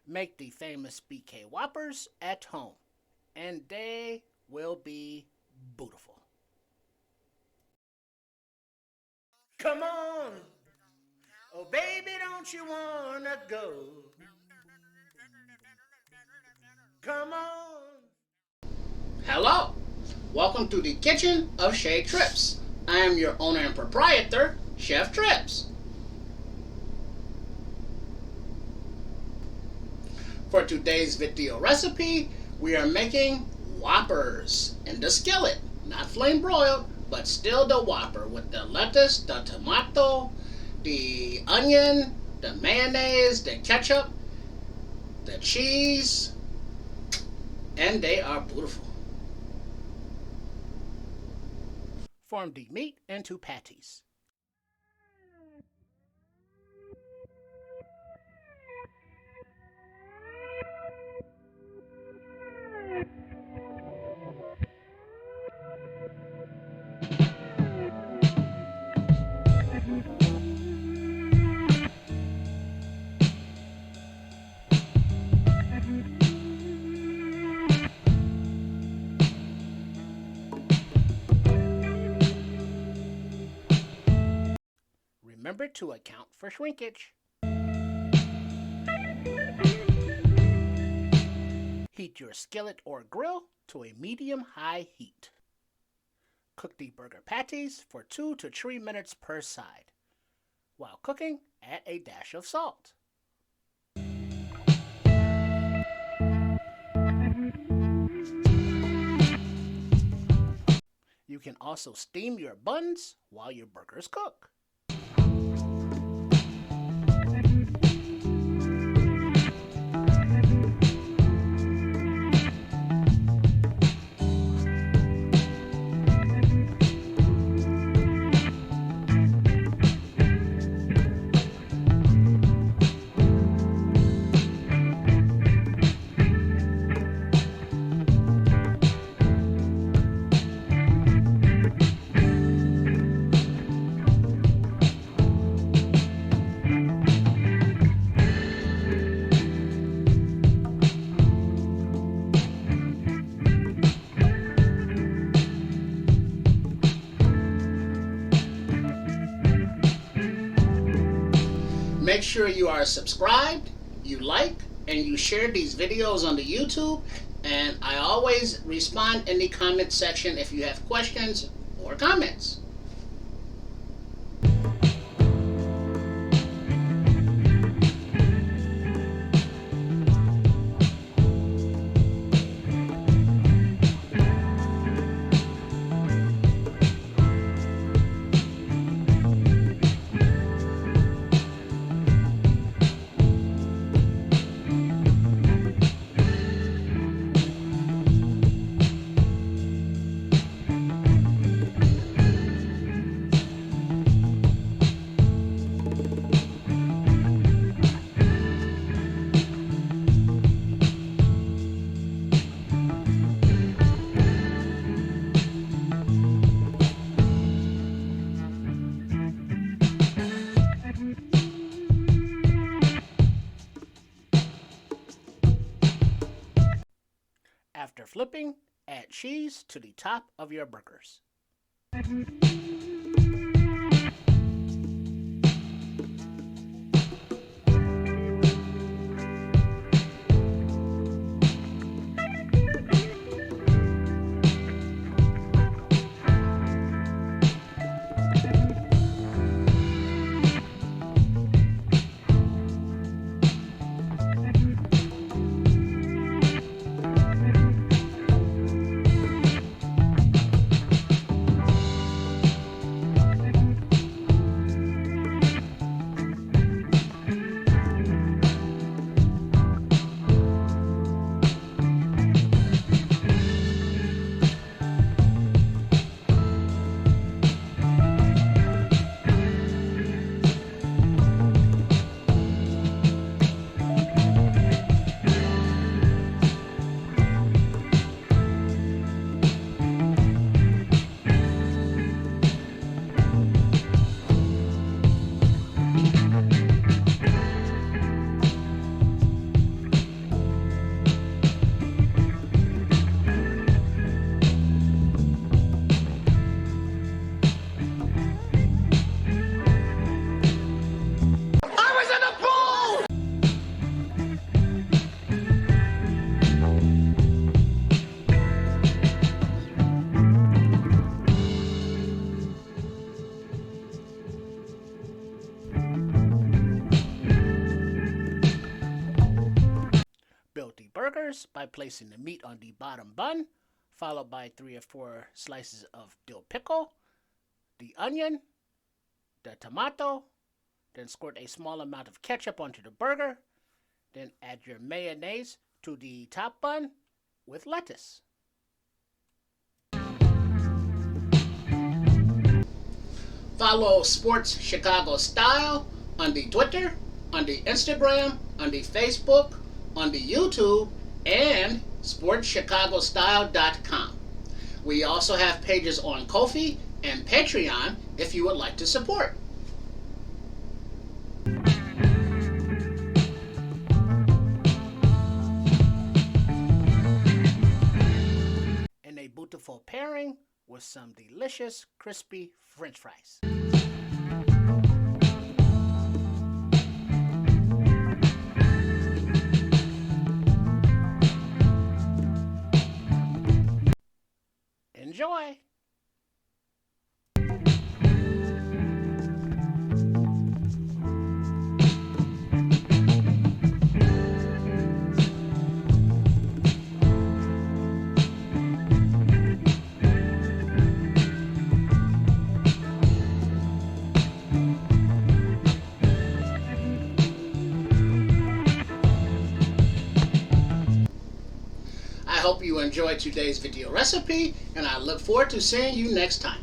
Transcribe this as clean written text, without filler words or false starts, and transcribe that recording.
Make the famous BK Whoppers at home, and they will be beautiful. Come on, oh baby, don't you wanna go? Come on. Hello, welcome to the kitchen of Chez Trips. I am your owner and proprietor, Chef Trips. For today's video recipe, we are making Whoppers in the skillet. Not flame broiled, but still the Whopper with the lettuce, the tomato, the onion, the mayonnaise, the ketchup, the cheese, and they are beautiful. Form the meat into patties. Remember to account for shrinkage. Heat your skillet or grill to a medium-high heat. Cook the burger patties for 2 to 3 minutes per side. While cooking, add a dash of salt. You can also steam your buns while your burgers cook. Make sure you are subscribed, you like, and you share these videos on the YouTube. And I always respond in the comment section if you have questions or comments. After flipping, add cheese to the top of your burgers. burgers by placing the meat on the bottom bun, followed by 3 or 4 slices of dill pickle, the onion, the tomato, then squirt a small amount of ketchup onto the burger, then add your mayonnaise to the top bun with lettuce. Follow Sports Chicago Style on the Twitter, on the Instagram, on the Facebook, on the YouTube, and sportschicagostyle.com. We also have pages on Ko-fi and Patreon if you would like to support. And a beautiful pairing with some delicious crispy French fries. Enjoy! I hope you enjoyed today's video recipe, and I look forward to seeing you next time.